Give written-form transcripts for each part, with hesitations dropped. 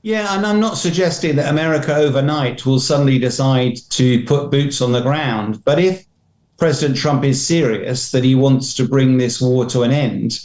Yeah, and I'm not suggesting that America overnight will suddenly decide to put boots on the ground. But if President Trump is serious that he wants to bring this war to an end,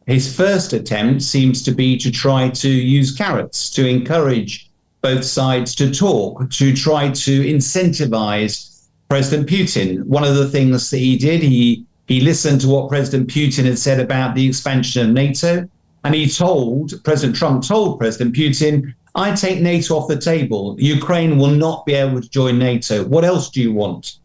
his first attempt seems to be to try to use carrots to encourage both sides to talk, to try to incentivize President Putin. One of the things that he did, he listened to what President Putin had said about the expansion of NATO, and President Trump told President Putin, I take NATO off the table. Ukraine will not be able to join NATO. What else do you want?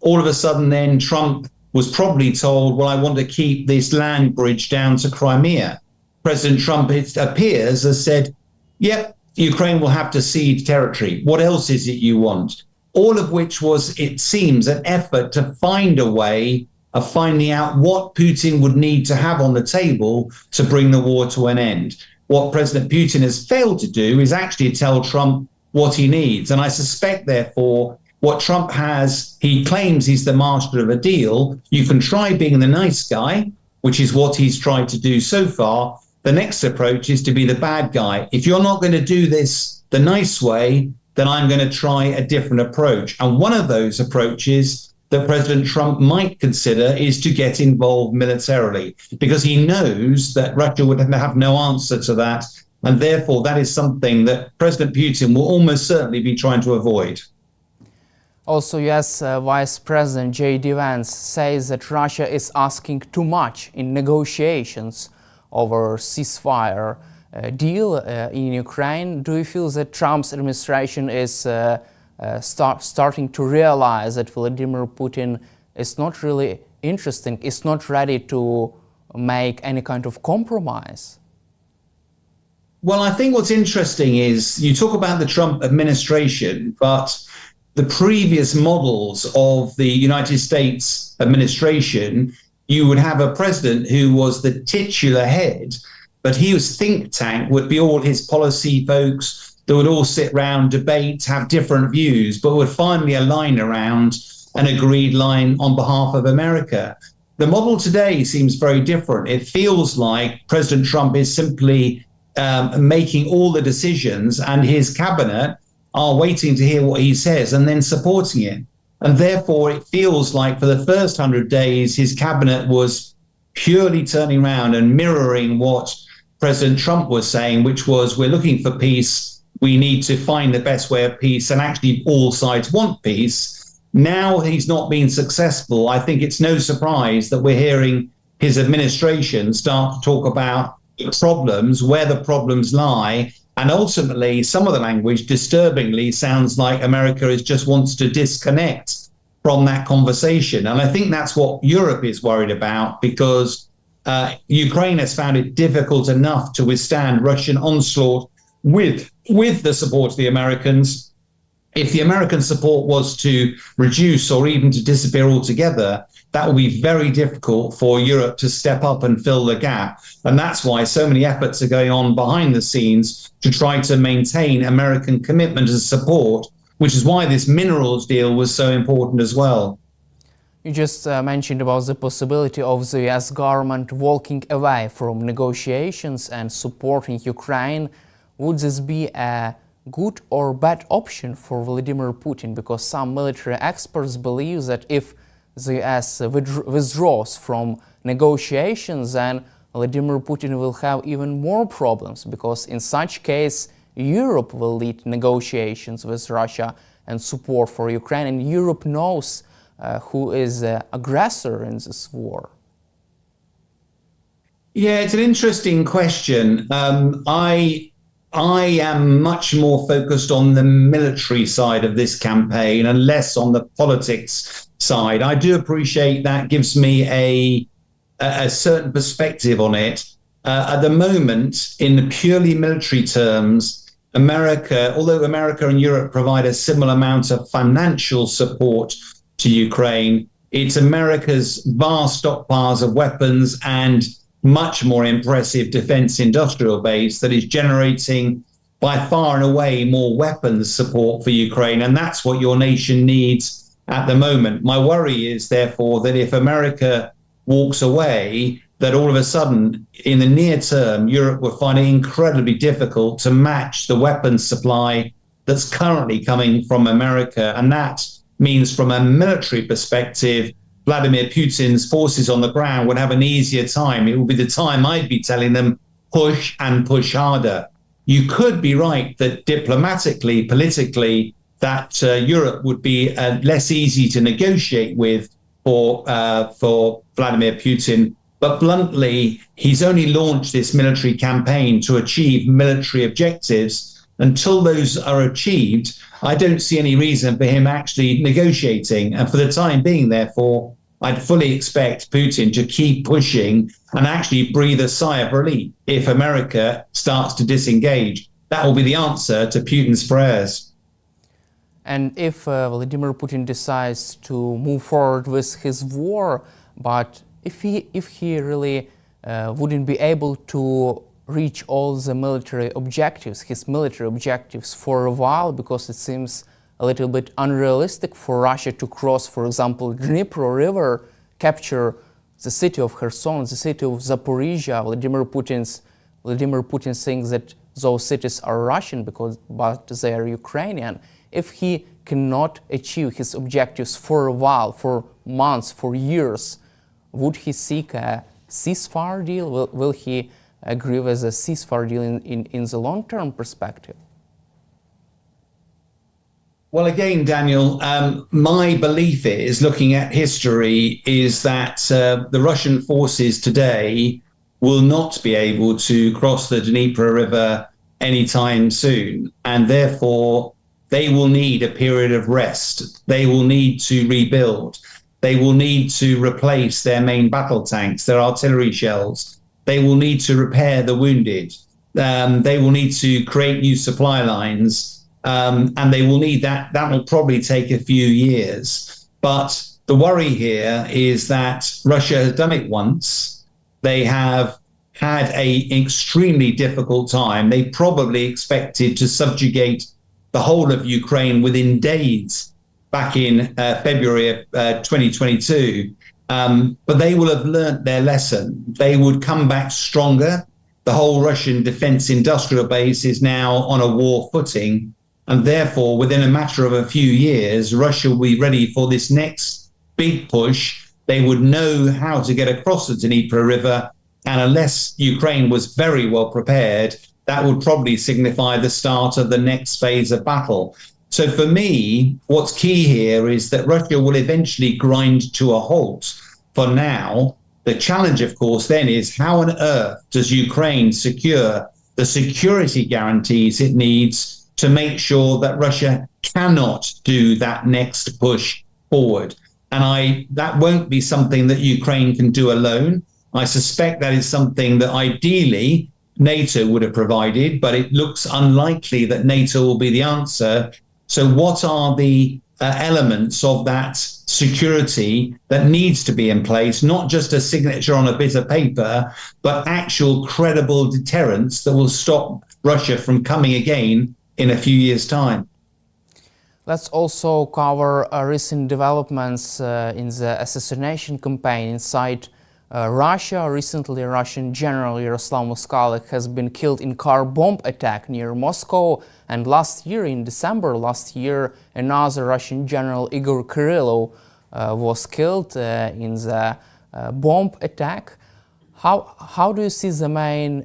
All of a sudden, then Trump was probably told, well, I want to keep this land bridge down to Crimea. President Trump, it appears, has said, yep, Ukraine will have to cede territory. What else is it you want? All of which was, it seems, an effort to find a way of finding out what Putin would need to have on the table to bring the war to an end. What President Putin has failed to do is actually tell Trump what he needs. And I suspect, therefore, what Trump has, he claims he's the master of a deal. You can try being the nice guy, which is what he's tried to do so far. The next approach is to be the bad guy. If you're not going to do this the nice way, then I'm going to try a different approach. And one of those approaches that President Trump might consider is to get involved militarily, because he knows that Russia would have no answer to that. And therefore, that is something that President Putin will almost certainly be trying to avoid. Also, US Vice President J.D. Vance says that Russia is asking too much in negotiations over ceasefire deal in Ukraine. Do you feel that Trump's administration is starting to realize that Vladimir Putin is not really interested, is not ready to make any kind of compromise? Well, I think what's interesting is you talk about the Trump administration, but the previous models of the United States administration, you would have a president who was the titular head, but his think tank would be all his policy folks that would all sit around, debate, have different views, but would finally align around an agreed line on behalf of America. The model today seems very different. It feels like President Trump is simply making all the decisions, and his cabinet are waiting to hear what he says and then supporting it. And therefore, it feels like for the first 100 days, his cabinet was purely turning around and mirroring what President Trump was saying, which was, we're looking for peace. We need to find the best way of peace, and actually all sides want peace. Now he's not been successful. I think it's no surprise that we're hearing his administration start to talk about problems, where the problems lie, and ultimately some of the language disturbingly sounds like America just wants to disconnect from that conversation. And I think that's what Europe is worried about, because Ukraine has found it difficult enough to withstand Russian onslaught with the support of the Americans. If the American support was to reduce or even to disappear altogether, that will be very difficult for Europe to step up and fill the gap. And that's why so many efforts are going on behind the scenes to try to maintain American commitment and support, which is why this minerals deal was so important as well. You just mentioned about the possibility of the US government walking away from negotiations and supporting Ukraine. Would this be a good or bad option for Vladimir Putin? Because some military experts believe that if the US withdraws from negotiations, then Vladimir Putin will have even more problems, because in such case, Europe will lead negotiations with Russia and support for Ukraine, and Europe knows who is the aggressor in this war. Yeah, it's an interesting question. I am much more focused on the military side of this campaign and less on the politics side. I do appreciate that gives me a certain perspective on it. At the moment, in purely military terms, although America and Europe provide a similar amount of financial support to Ukraine, it's America's vast stockpiles of weapons and much more impressive defense industrial base that is generating by far and away more weapons support for Ukraine. And that's what your nation needs at the moment. My worry is, therefore, that if America walks away, that all of a sudden, in the near term, Europe will find it incredibly difficult to match the weapons supply that's currently coming from America. And that means, from a military perspective, Vladimir Putin's forces on the ground would have an easier time. It will be the time I'd be telling them, push and push harder. You could be right that diplomatically, politically, that Europe would be less easy to negotiate with for Vladimir Putin. But bluntly, he's only launched this military campaign to achieve military objectives. Until those are achieved, I don't see any reason for him actually negotiating. And for the time being, therefore, I'd fully expect Putin to keep pushing and actually breathe a sigh of relief if America starts to disengage. That will be the answer to Putin's prayers. And if Vladimir Putin decides to move forward with his war, but if he really wouldn't be able to reach all the military objectives, his military objectives, for a while, because it seems a little bit unrealistic for Russia to cross, for example, Dnipro River, capture the city of Kherson, the city of Zaporizhia. Vladimir Putin thinks that those cities are Russian but they are Ukrainian. If he cannot achieve his objectives for a while, for months, for years, would he seek a ceasefire deal? Will he agree with a ceasefire deal in the long-term perspective? Well, again, Daniel, my belief is, looking at history, is that the Russian forces today will not be able to cross the Dnipro River anytime soon. And therefore, they will need a period of rest. They will need to rebuild. They will need to replace their main battle tanks, their artillery shells. They will need to repair the wounded. They will need to create new supply lines. And they will need that. That will probably take a few years. But the worry here is that Russia has done it once. They have had an extremely difficult time. They probably expected to subjugate the whole of Ukraine within days back in February of 2022. But they will have learnt their lesson. They would come back stronger. The whole Russian defense industrial base is now on a war footing. And therefore, within a matter of a few years, Russia will be ready for this next big push. They would know how to get across the Dnipro River. And unless Ukraine was very well prepared, that would probably signify the start of the next phase of battle. So for me, what's key here is that Russia will eventually grind to a halt. For now, the challenge, of course, then is how on earth does Ukraine secure the security guarantees it needs to make sure that Russia cannot do that next push forward. And that won't be something that Ukraine can do alone. I suspect that is something that ideally NATO would have provided, but it looks unlikely that NATO will be the answer. So what are the elements of that security that needs to be in place, not just a signature on a bit of paper, but actual credible deterrence that will stop Russia from coming again in a few years' time? Let's also cover recent developments in the assassination campaign inside Russia. Recently, Russian General Yaroslav Moskalik has been killed in car bomb attack near Moscow. And last year, in December last year, another Russian general, Igor Kirillov, was killed in the bomb attack. How do you see the main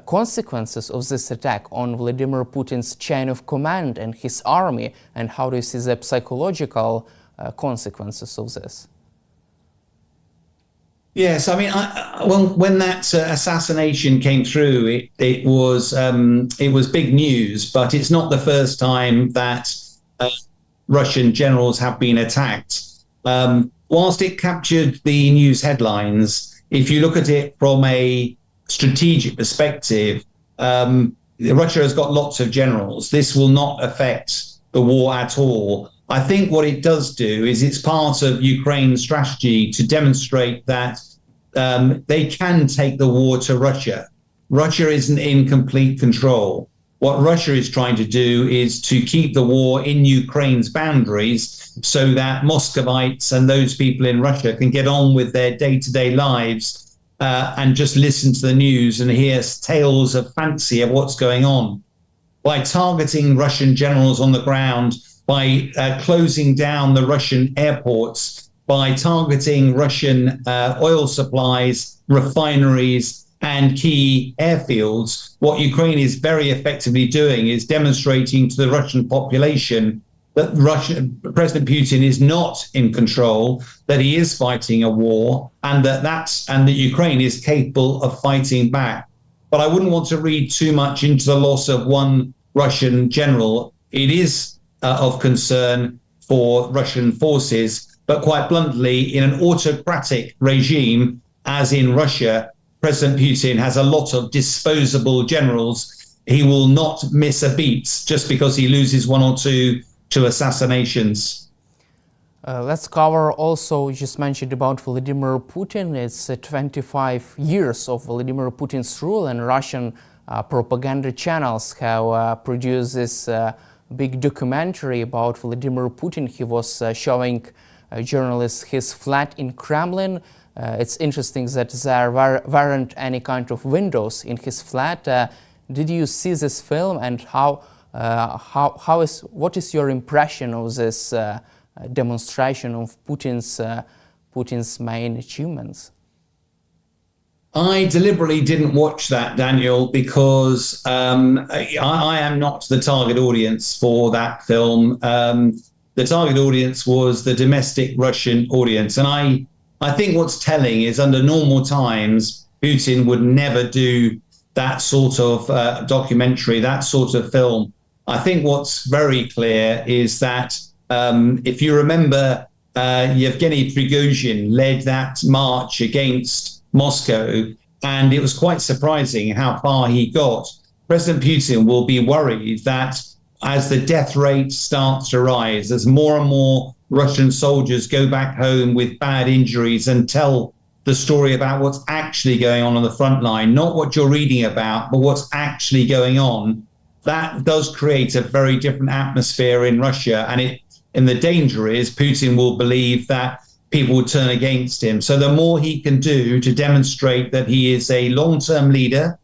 consequences of this attack on Vladimir Putin's chain of command and his army? And how do you see the psychological consequences of this? Yes, I mean, when that assassination came through, it was big news. But it's not the first time that Russian generals have been attacked. Whilst it captured the news headlines, if you look at it from a strategic perspective, Russia has got lots of generals. This will not affect the war at all. I think what it does do is it's part of Ukraine's strategy to demonstrate that they can take the war to Russia. Russia isn't in complete control. What Russia is trying to do is to keep the war in Ukraine's boundaries so that Muscovites and those people in Russia can get on with their day-to-day lives and just listen to the news and hear tales of fancy of what's going on. By targeting Russian generals on the ground, by closing down the Russian airports, by targeting Russian oil supplies, refineries, and key airfields, what Ukraine is very effectively doing is demonstrating to the Russian population that President Putin is not in control, that he is fighting a war, and that Ukraine is capable of fighting back. But I wouldn't want to read too much into the loss of one Russian general. It is of concern for Russian forces, but quite bluntly, in an autocratic regime, as in Russia, President Putin has a lot of disposable generals. He will not miss a beat just because he loses one or two to assassinations. Let's cover also, you just mentioned about Vladimir Putin. It's 25 years of Vladimir Putin's rule, and Russian propaganda channels have produced this big documentary about Vladimir Putin. He was showing journalists his flat in Kremlin. It's interesting that there weren't any kind of windows in his flat. Did you see this film, and what is your impression of this demonstration of Putin's main achievements? I deliberately didn't watch that, Daniel, because I am not the target audience for that film. The target audience was the domestic Russian audience. And I think what's telling is under normal times, Putin would never do that sort of documentary, that sort of film. I think what's very clear is that if you remember, Yevgeny Prigozhin led that march against Moscow, and it was quite surprising how far he got. President Putin will be worried that as the death rate starts to rise, as more and more Russian soldiers go back home with bad injuries and tell the story about what's actually going on the front line, not what you're reading about, but what's actually going on, that does create a very different atmosphere in Russia. And the danger is Putin will believe that people will turn against him. So the more he can do to demonstrate that he is a long-term leader,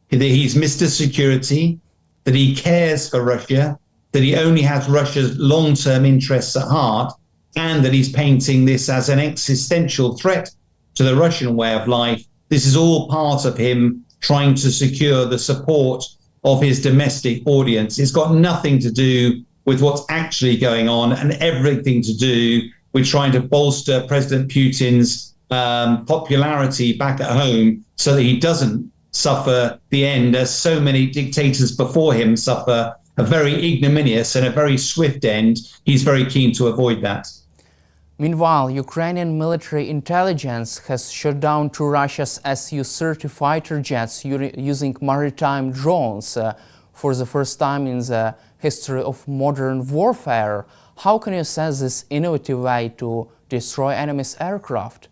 that he's Mr. Security, that he cares for Russia, that he only has Russia's long-term interests at heart, and that he's painting this as an existential threat to the Russian way of life, this is all part of him trying to secure the support of his domestic audience. It's got nothing to do with what's actually going on and everything to do with trying to bolster President Putin's popularity back at home so that he doesn't suffer the end, as so many dictators before him suffer, a very ignominious and a very swift end. He's very keen to avoid that. Meanwhile, Ukrainian military intelligence has shot down two Russia's Su-30 fighter jets using maritime drones for the first time in the history of modern warfare. How can you assess this innovative way to destroy enemy's aircraft?